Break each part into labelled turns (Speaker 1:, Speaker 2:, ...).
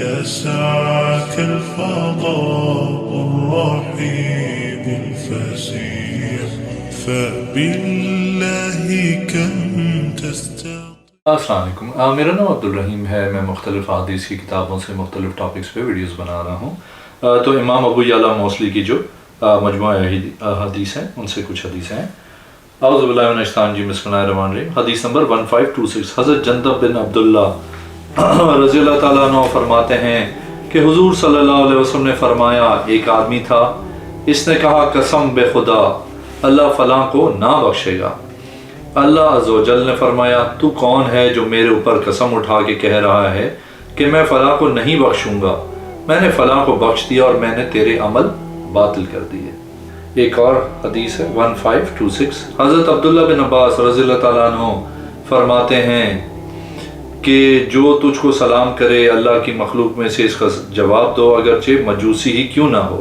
Speaker 1: يسعك الفضاء الرحيم الفسيح فبالله كم تستطيع.
Speaker 2: السلام علیکم، میرا نام عبدالرحیم ہے. میں مختلف حدیث کی کتابوں سے مختلف ٹاپکس پہ ویڈیوز بنا رہا ہوں. تو امام ابو یعلا موصلی کی جو مجموعہ حدیث ہیں ان سے کچھ حدیث ہیں. اعوذ باللہ من الشیطان الرجیم، بسم اللہ الرحمن الرحیم. حدیث نمبر 1526. حضرت جندب بن عبداللہ رضی اللہ تعالیٰ عنہ فرماتے ہیں کہ حضور صلی اللہ علیہ وسلم نے فرمایا، ایک آدمی تھا، اس نے کہا قسم بے خدا اللہ فلاں کو نہ بخشے گا. اللہ عز و جل نے فرمایا، تو کون ہے جو میرے اوپر قسم اٹھا کے کہہ رہا ہے کہ میں فلاں کو نہیں بخشوں گا؟ میں نے فلاں کو بخش دیا اور میں نے تیرے عمل باطل کر دیے. ایک اور حدیث ہے 1526. حضرت عبداللہ بن عباس رضی اللہ تعالیٰ عنہ فرماتے ہیں کہ جو تجھ کو سلام کرے اللہ کی مخلوق میں سے اس کا جواب دو، اگرچہ مجوسی ہی کیوں نہ ہو.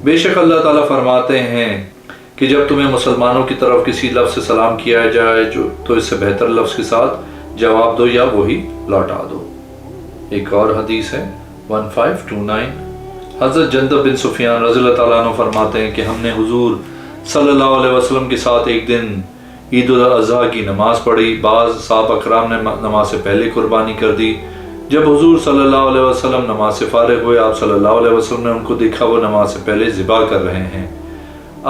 Speaker 2: بے شک اللہ تعالیٰ فرماتے ہیں کہ جب تمہیں مسلمانوں کی طرف کسی لفظ سے سلام کیا جائے تو اس سے بہتر لفظ کے ساتھ جواب دو یا وہی لوٹا دو. ایک اور حدیث ہے 1529. حضرت جندب بن سفیان رضی اللہ تعالیٰ عنہ فرماتے ہیں کہ ہم نے حضور صلی اللہ علیہ وسلم کے ساتھ ایک دن عید الاضحیٰ کی نماز پڑھی. بعض صحابہ کرام نے نماز سے پہلے قربانی کر دی. جب حضور صلی اللہ علیہ وسلم نماز سے فارغ ہوئے، آپ صلی اللہ علیہ وسلم نے ان کو دیکھا وہ نماز سے پہلے ذبح کر رہے ہیں.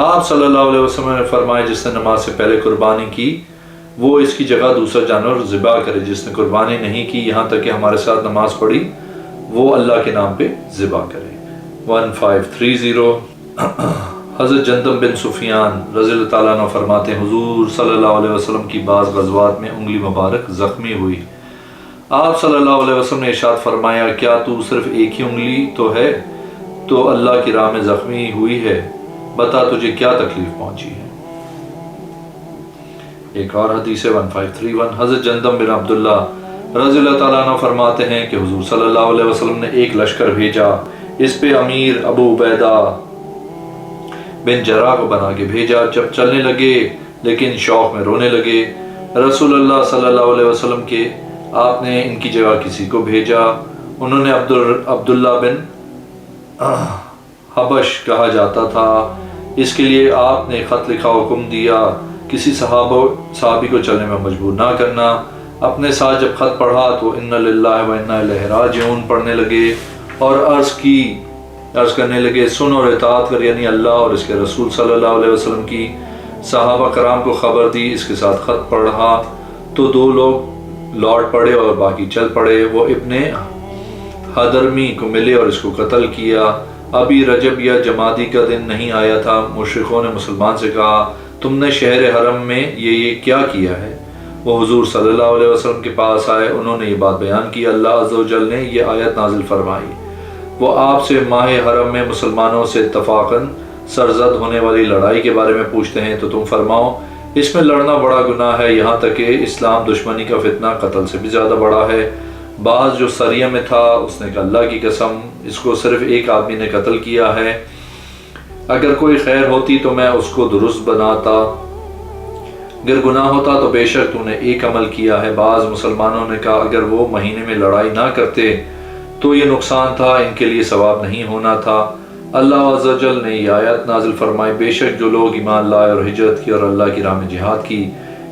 Speaker 2: آپ صلی اللہ علیہ وسلم نے فرمایا، جس نے نماز سے پہلے قربانی کی وہ اس کی جگہ دوسرا جانور ذبح کرے، جس نے قربانی نہیں کی یہاں تک کہ ہمارے ساتھ نماز پڑھی وہ اللہ کے نام پہ ذبح کرے. 1530. حضرت جندب بن سفیان رضی اللہ تعالیٰ عنہ فرماتے ہیں حضور صلی اللہ علیہ وسلم کی بعض غزوات میں انگلی مبارک زخمی ہوئی. آپ صلی اللہ علیہ وسلم نے ارشاد فرمایا، کیا تو صرف ایک ہی انگلی تو ہے تو اللہ کی راہ میں زخمی ہوئی ہے؟ بتا تجھے کیا تکلیف پہنچی ہے. ایک اور حدیث ہے 1531. حضرت جندب بن عبداللہ رضی اللہ تعالیٰ عنہ فرماتے ہیں کہ حضور صلی اللہ علیہ وسلم نے ایک لشکر بھیجا، اس پہ امیر ابو عبیدہ بن جراح کو بنا کے بھیجا. جب چلنے لگے لیکن شوق میں رونے لگے. رسول اللہ صلی اللہ علیہ وسلم کے آپ نے ان کی جگہ کسی کو بھیجا. انہوں نے عبداللہ بن حبش کہا جاتا تھا. اس کے لیے آپ نے خط لکھا، حکم دیا کسی صحابی کو چلنے میں مجبور نہ کرنا. اپنے ساتھ جب خط پڑھا تو ان للہ و انا الیہ راجعون پڑھنے لگے اور عرض کرنے لگے، سن اور اطاعت کر، یعنی اللہ اور اس کے رسول صلی اللہ علیہ وسلم کی. صحابہ کرام کو خبر دی، اس کے ساتھ خط پڑھا تو دو لوگ لوٹ پڑے اور باقی چل پڑے. وہ ابن حضرمی کو ملے اور اس کو قتل کیا. ابھی رجب یا جمادی کا دن نہیں آیا تھا. مشرکوں نے مسلمان سے کہا، تم نے شہر حرم میں یہ کیا کیا ہے؟ وہ حضور صلی اللہ علیہ وسلم کے پاس آئے. انہوں نے یہ بات بیان کی. اللہ عز و جل نے یہ آیت نازل فرمائی، وہ آپ سے ماہ حرم میں مسلمانوں سے اتفاقاً سرزد ہونے والی لڑائی کے بارے میں پوچھتے ہیں تو تم فرماؤ اس میں لڑنا بڑا گناہ ہے، یہاں تک کہ اسلام دشمنی کا فتنہ قتل سے بھی زیادہ بڑا ہے. بعض جو سریہ میں تھا اس نے کہا، اللہ کی قسم اس کو صرف ایک آدمی نے قتل کیا ہے، اگر کوئی خیر ہوتی تو میں اس کو درست بناتا، اگر گناہ ہوتا تو بے شک تو نے ایک عمل کیا ہے. بعض مسلمانوں نے کہا، اگر وہ مہینے میں لڑائی نہ کرتے تو یہ نقصان تھا، ان کے لیے ثواب نہیں ہونا تھا. اللہ عز و جل نے یہ آیت نازل فرمائی، بے شک جو لوگ ایمان لائے اور ہجرت کی اور اللہ کی راہ میں جہاد کی،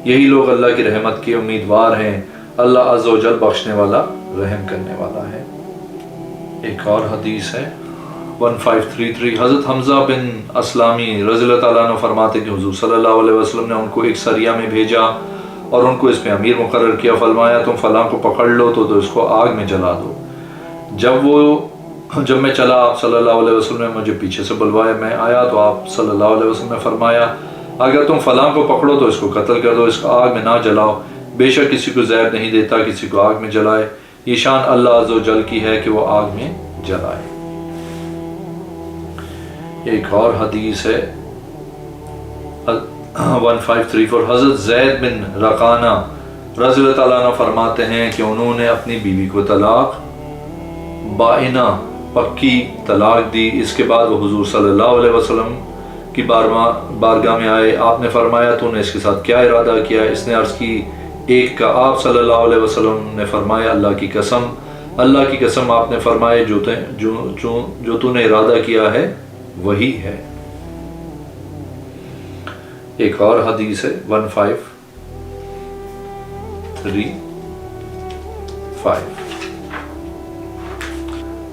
Speaker 2: یہی لوگ اللہ کی رحمت کے امیدوار ہیں. اللہ عز و جل بخشنے والا رحم کرنے والا ہے. ایک اور حدیث ہے 1533. حضرت حمزہ بن اسلامی رضی اللہ تعالیٰ عنہ فرماتے کہ حضور صلی اللہ علیہ وسلم نے ان کو ایک سریہ میں بھیجا اور ان کو اس میں امیر مقرر کیا. فرمایا، تم فلاں کو پکڑ لو تو اس کو آگ میں جلا دو. جب میں چلا، آپ صلی اللہ علیہ وسلم نے مجھے پیچھے سے بلوایا. میں آیا تو آپ صلی اللہ علیہ وسلم نے فرمایا، اگر تم فلاں کو پکڑو تو اس کو قتل کر دو، اس کو آگ میں نہ جلاؤ، بے شک کسی کو زہر نہیں دیتا کسی کو آگ میں جلائے. یہ شان اللہ عز و جل کی ہے کہ وہ آگ میں جلائے. ایک اور حدیث ہے 1534. حضرت زید بن رقانہ رضی اللہ تعالیٰ عنہ فرماتے ہیں کہ انہوں نے اپنی بیوی کو طلاق بائنہ پکی طلاق دی. اس کے بعد وہ حضور صلی اللہ علیہ وسلم کی بارگاہ میں آئے. آپ نے فرمایا، تو نے اس کے ساتھ کیا ارادہ کیا؟ اس نے عرض کی، ایک کا. آپ صلی اللہ علیہ وسلم نے فرمایا، اللہ کی قسم اللہ کی قسم آپ نے فرمایا جو تو نے ارادہ کیا ہے وہی ہے۔ ایک اور حدیث ہے 1535۔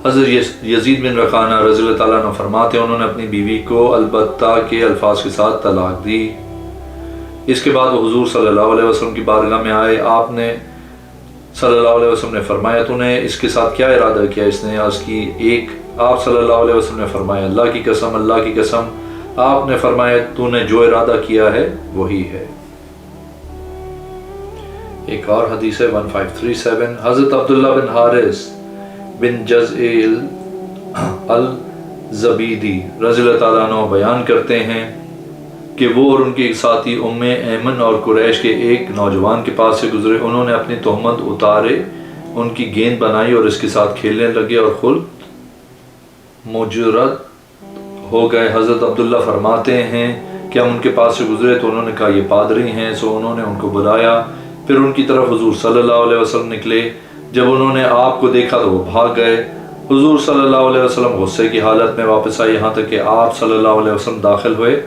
Speaker 2: حضرت یزید بن رخانہ رضی اللہ تعالیٰ عنہ فرماتے ہیں انہوں نے اپنی بیوی کو البتہ کے الفاظ کے ساتھ طلاق دی۔ اس کے بعد وہ حضور صلی اللہ علیہ وسلم کی بارگاہ میں آئے، آپ نے صلی اللہ علیہ وسلم نے فرمایا تو نے اس کے ساتھ کیا ارادہ کیا؟ اس نے عرض کی ایک۔ آپ صلی اللہ علیہ وسلم نے فرمایا اللہ کی قسم، اللہ کی قسم۔ آپ نے فرمایا تو نے جو ارادہ کیا ہے وہی ہے۔ ایک اور حدیث ہے 1537۔ حضرت عبداللہ بن حارث بن جزء الزبیدی رضی اللہ تعالیٰ عنہ بیان کرتے ہیں کہ وہ اور ان کے ایک ساتھی ام ایمن اور قریش کے ایک نوجوان کے پاس سے گزرے، انہوں نے اپنی تہمت اتارے، ان کی گیند بنائی اور اس کے ساتھ کھیلنے لگے اور خود مجرد ہو گئے۔ حضرت عبداللہ فرماتے ہیں کہ ہم ان کے پاس سے گزرے تو انہوں نے کہا یہ پادری ہیں، سو انہوں نے ان کو بلایا، پھر ان کی طرف حضور صلی اللہ علیہ وسلم نکلے، جب انہوں نے آپ کو دیکھا تو وہ بھاگ گئے۔ حضور صلی اللہ علیہ وسلم غصے کی حالت میں واپس آئے، یہاں تک کہ آپ صلی اللہ علیہ وسلم داخل ہوئے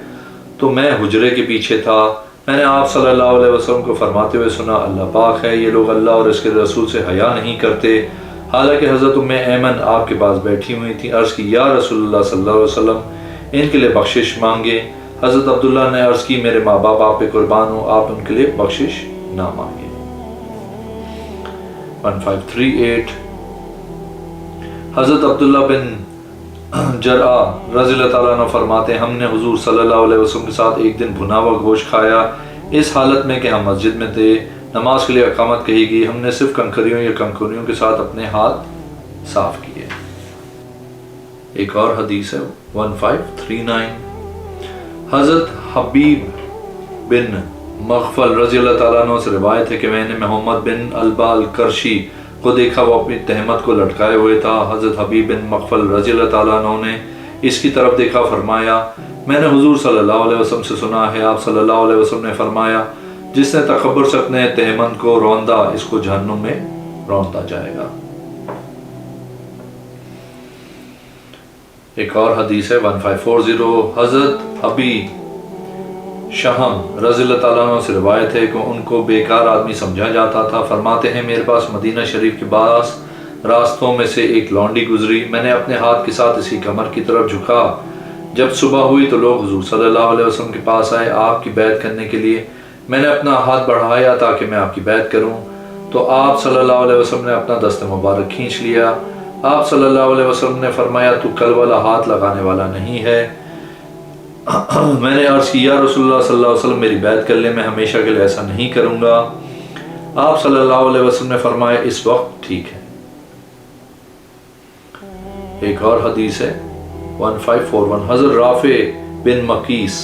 Speaker 2: تو میں حجرے کے پیچھے تھا، میں نے آپ صلی اللہ علیہ وسلم کو فرماتے ہوئے سنا اللہ پاک ہے، یہ لوگ اللہ اور اس کے رسول سے حیا نہیں کرتے، حالانکہ حضرت ام ایمن آپ کے پاس بیٹھی ہوئی تھی۔ عرض کی یا رسول اللہ صلی اللہ علیہ وسلم ان کے لیے بخشش مانگے۔ حضرت عبداللہ نے عرض کی میرے ماں باپ آپ پہ قربان ہوں، آپ ان کے لیے بخشش نہ مانگے۔ 1538۔ حضرت عبداللہ بن جرآ رضی اللہ تعالیٰ عنہ فرماتے ہیں ہم نے حضور صلی اللہ علیہ وسلم کے ساتھ ایک دن بھنا ہوا گوشت کھایا، اس حالت میں کہ ہم مسجد میں تھے، نماز کے لیے اقامت کہی گئی، ہم نے صرف کنکریوں یا کنکریوں کے ساتھ اپنے ہاتھ صاف کیے۔ ایک اور حدیث ہے 1539۔ حضرت حبیب بن مغفل رضی اللہ تعالیٰ عنہ سے روایت ہے کہ میں نے محمد بن البا القرشی کو دیکھا، وہ اپنی تہمت کو لٹکائے ہوئے تھا۔ حضرت حبیب بن مغفل رضی اللہ تعالیٰ عنہ نے اس کی طرف دیکھا، فرمایا میں نے حضور صلی اللہ علیہ وسلم سے سنا ہے، آپ صلی اللہ علیہ وسلم نے فرمایا جس نے تکبر سے اپنے تہمت کو روندا اس کو جہنم میں روندا جائے گا۔ ایک اور حدیث ہے 1540۔ حضرت ابی شہم رضی اللہ تعالیٰ عنہ سے روایت ہے کہ ان کو بیکار آدمی سمجھا جاتا تھا، فرماتے ہیں میرے پاس مدینہ شریف کے بعض راستوں میں سے ایک لونڈی گزری، میں نے اپنے ہاتھ کے ساتھ اسی کمر کی طرف جھکا، جب صبح ہوئی تو لوگ حضور صلی اللہ علیہ وسلم کے پاس آئے آپ کی بیعت کرنے کے لیے، میں نے اپنا ہاتھ بڑھایا تاکہ میں آپ کی بیعت کروں، تو آپ صلی اللہ علیہ وسلم نے اپنا دست مبارک کھینچ لیا، آپ صلی اللہ علیہ وسلم نے فرمایا تو کل والا ہاتھ لگانے والا نہیں ہے۔ میں نے عرض کی یا رسول اللہ صلی اللہ علیہ وسلم میری بیعت کر لیں، میں ہمیشہ کے لیے ایسا نہیں کروں گا۔ آپ صلی اللہ علیہ وسلم نے فرمایا اس وقت ٹھیک ہے۔ ایک اور حدیث ہے 1541۔ حضرت رافع بن مقیس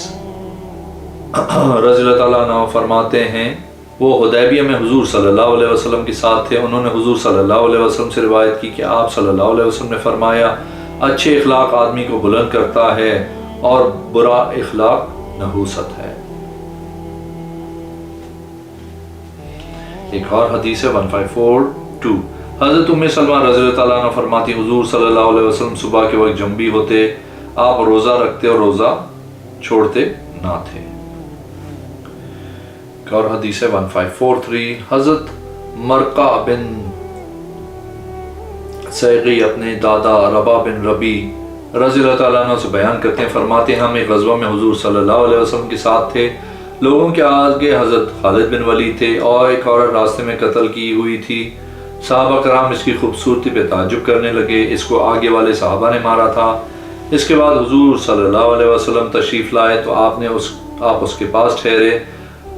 Speaker 2: رضی اللہ تعالیٰ عنہ فرماتے ہیں وہ حدیبیہ میں حضور صلی اللہ علیہ وسلم کے ساتھ تھے، انہوں نے حضور صلی اللہ علیہ وسلم سے روایت کی کہ آپ صلی اللہ علیہ وسلم نے فرمایا اچھے اخلاق آدمی کو بلند کرتا ہے اور برا اخلاق نحوست ہے۔ ایک اور حدیث ہے 1542۔ حضرت ام سلمہ رضی اللہ تعالیٰ عنہ فرماتی حضور صلی اللہ علیہ وسلم صبح کے وقت جنبی ہوتے، آپ روزہ رکھتے اور روزہ چھوڑتے نہ تھے۔ ایک اور حدیث ہے 1543۔ حضرت مرقع بن سیغی اپنے دادا ربا بن ربی رضی اللہ تعالیٰ عنہ سے بیان کرتے ہیں، فرماتے ہیں ہم ایک غزوہ میں حضور صلی اللہ علیہ وسلم کے ساتھ تھے، لوگوں کے آگے حضرت خالد بن ولید تھے اور ایک عورت راستے میں قتل کی ہوئی تھی، صحابہ کرام اس کی خوبصورتی پہ تعجب کرنے لگے، اس کو آگے والے صحابہ نے مارا تھا۔ اس کے بعد حضور صلی اللہ علیہ وسلم تشریف لائے تو آپ اس کے پاس ٹھہرے،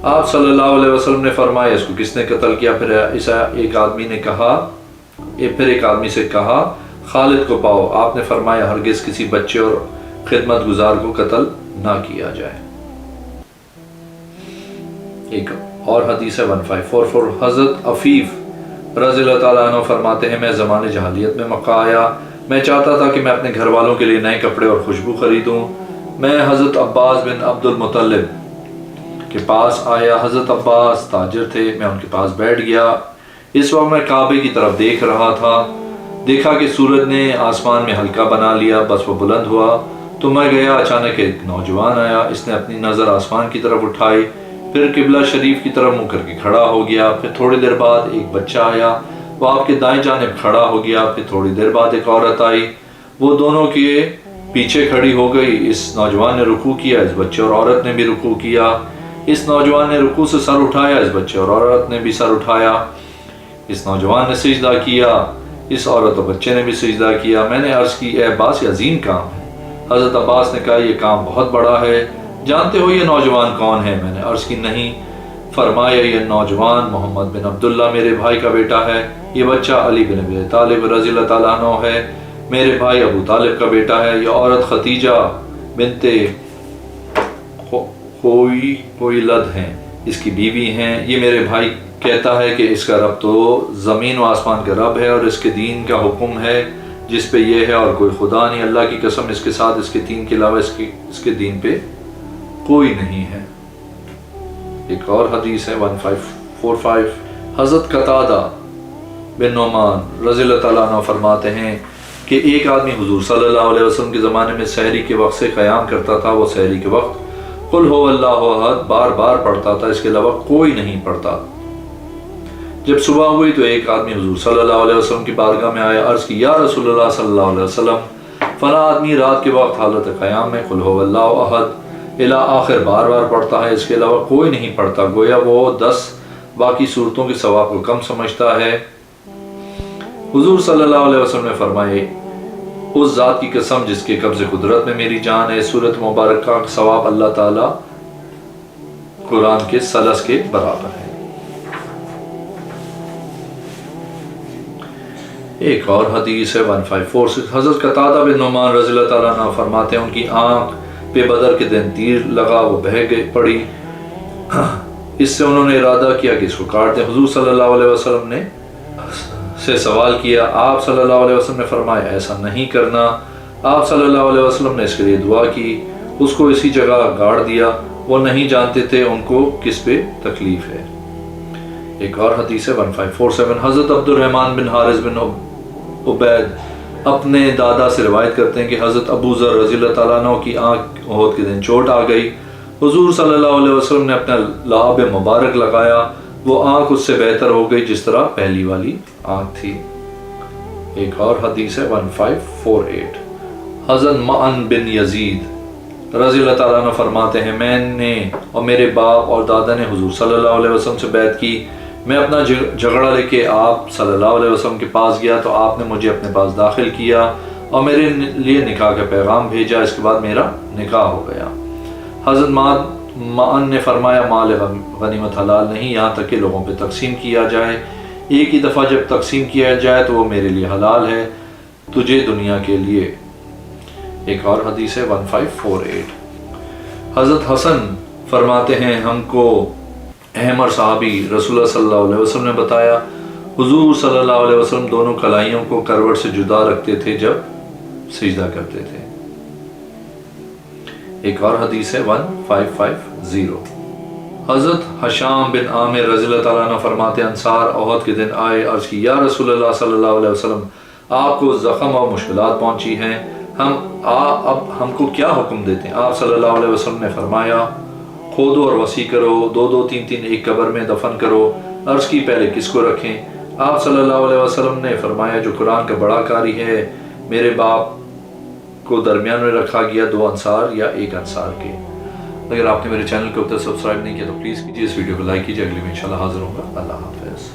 Speaker 2: آپ صلی اللہ علیہ وسلم نے فرمایا اس کو کس نے قتل کیا؟ پھر ایک آدمی سے کہا خالد کو پاؤ، آپ نے فرمایا ہرگز کسی بچے اور خدمت گزار کو قتل نہ کیا جائے۔ ایک اور حدیث ہے 1544۔ حضرت عفیف رضی اللہ تعالیٰ عنہ فرماتے ہیں میں زمانے جہالیت میں مکہ آیا، میں چاہتا تھا کہ میں اپنے گھر والوں کے لیے نئے کپڑے اور خوشبو خریدوں، میں حضرت عباس بن عبد المطلب کے پاس آیا، حضرت عباس تاجر تھے، میں ان کے پاس بیٹھ گیا، اس وقت میں کعبے کی طرف دیکھ رہا تھا، دیکھا کہ سورج نے آسمان میں حلقہ بنا لیا، بس وہ بلند ہوا تو میں گیا۔ اچانک ایک نوجوان آیا، اس نے اپنی نظر آسمان کی طرف اٹھائی، پھر قبلہ شریف کی طرف منہ کر کے کھڑا ہو گیا۔ پھر تھوڑی دیر بعد ایک بچہ آیا، وہ آپ کے دائیں جانب کھڑا ہو گیا۔ پھر تھوڑی دیر بعد ایک عورت آئی، وہ دونوں کے پیچھے کھڑی ہو گئی۔ اس نوجوان نے رکوع کیا، اس بچے اور عورت نے بھی رکوع کیا۔ اس نوجوان نے رکوع سے سر اٹھایا، اس بچے اور عورت نے بھی سر اٹھایا۔ اس نوجوان نے سجدہ کیا، اس عورت اور بچے نے بھی سجدہ کیا۔ میں نے عرض کی، اے عباس، یہ عظیم کام ہے۔ حضرت عباس نے کہا، یہ کام بہت بڑا ہے، جانتے ہو یہ نوجوان کون ہے؟ میں نے عرض کی، نہیں۔ فرمایا، یہ نوجوان محمد بن عبداللہ میرے بھائی کا بیٹا ہے، یہ بچہ علی بن ابی طالب رضی اللہ تعالیٰ عنہ ہے، میرے بھائی ابو طالب کا بیٹا ہے، یہ عورت خدیجہ بنت خویلد ہیں، اس کی بیوی ہیں۔ یہ میرے بھائی کہتا ہے کہ اس کا رب تو زمین و آسمان کا رب ہے اور اس کے دین کا حکم ہے جس پہ یہ ہے اور کوئی خدا نہیں، اللہ کی قسم اس کے ساتھ اس کے دین کے علاوہ اس کے دین پہ کوئی نہیں ہے۔ ایک اور حدیث ہے 1545، حضرت قتادہ بن نعمان رضی اللہ تعالیٰ عنہ فرماتے ہیں کہ ایک آدمی حضور صلی اللہ علیہ وسلم کے زمانے میں سحری کے وقت سے قیام کرتا تھا۔ وہ سحری کے وقت قل ہو اللہ احد بار بار پڑھتا تھا، اس کے علاوہ کوئی نہیں پڑھتا۔ جب صبح ہوئی تو ایک آدمی حضور صلی اللہ علیہ وسلم کی بارگاہ میں آیا، عرض کی، یا رسول اللہ صلی اللہ علیہ وسلم، فلاں آدمی رات کے وقت حالت قیام میں قل ہو اللہ احد الی آخر بار بار پڑھتا ہے، اس کے علاوہ کوئی نہیں پڑھتا، گویا وہ 10 باقی صورتوں کے ثواب کو کم سمجھتا ہے۔ حضور صلی اللہ علیہ وسلم نے فرمائے، اس ذات کی قسم جس کے قبض قدرت میں میری جان ہے، سورت مبارکہ کا ثواب اللہ تعالیٰ قرآن کے ثلث کے برابر ہے۔ ایک اور حدیث ہے 1546، حضرت قتادہ بن نعمان رضی اللہ تعالیٰ عنہ فرماتے ہیں، ان کی آنکھ پہ بدر کے دن تیر لگا، وہ بہہ گئی پڑی، اس سے انہوں نے ارادہ کیا کہ اس کو کاٹ دیں۔ حضور صلی اللہ علیہ وسلم نے سے سوال کیا، آپ صلی اللہ علیہ وسلم نے فرمایا ایسا نہیں کرنا۔ آپ صلی اللہ علیہ وسلم نے اس کے لیے دعا کی، اس کو اسی جگہ گاڑ دیا، وہ نہیں جانتے تھے ان کو کس پہ تکلیف ہے۔ ایک اور حدیث ہے 1547، حضرت عبد الرحمن بن حارث بن عبید اپنے دادا سے روایت کرتے ہیں کہ حضرت ابو ذر رضی اللہ تعالیٰ عنہ کی آنکھ احد کے دن چوٹ آ گئی، حضور صلی اللہ علیہ وسلم نے اپنا لعاب مبارک لگایا، وہ آنکھ اس سے بہتر ہو گئی جس طرح پہلی والی آنکھ تھی۔ ایک اور حدیث ہے 1548، حضرت معن بن یزید رضی اللہ تعالیٰ عنہ فرماتے ہیں، میں نے اور میرے باپ اور دادا نے حضور صلی اللہ علیہ وسلم سے بیعت کی۔ میں اپنا جھگڑا لے کے آپ صلی اللہ علیہ وسلم کے پاس گیا تو آپ نے مجھے اپنے پاس داخل کیا اور میرے لیے نکاح کا پیغام بھیجا، اس کے بعد میرا نکاح ہو گیا۔ حضرت معن نے فرمایا، مال غنیمت حلال نہیں یہاں تک کہ لوگوں پہ تقسیم کیا جائے، ایک ہی دفعہ جب تقسیم کیا جائے تو وہ میرے لیے حلال ہے، تجھے دنیا کے لیے۔ ایک اور حدیث ہے 1548، حضرت حسن فرماتے ہیں، ہم کو احمر صحابی رسول اللہ صلی اللہ علیہ وسلم نے بتایا، حضور صلی اللہ علیہ وسلم دونوں کلائیوں کو کروٹ سے جدا رکھتے تھے جب سجدہ کرتے تھے۔ ایک اور حدیث ہے 1550، حضرت حشام بن عامر رضی اللہ تعالیٰ عنہ فرماتے ہیں، انصار احد کے دن آئے، عرض کی، یا رسول اللہ صلی اللہ علیہ وسلم، آپ کو زخم اور مشکلات پہنچی ہیں، اب ہم کو کیا حکم دیتے ہیں؟ آپ صلی اللہ علیہ وسلم نے فرمایا، کھودو اور وسیع کرو، 2 3 3 ایک قبر میں دفن کرو۔ عرض کی، پہلے کس کو رکھیں؟ آپ صلی اللہ علیہ وسلم نے فرمایا، جو قرآن کا بڑا قاری ہے۔ میرے باپ کو درمیان میں رکھا گیا، 2 انصار یا 1 انصار کے۔ اگر آپ نے میرے چینل کو اب تک سبسکرائب نہیں کیا تو پلیز کیجیے، اس ویڈیو کو لائک کیجیے، اگلی میں انشاءاللہ حاضر ہوں گا۔ اللہ حافظ۔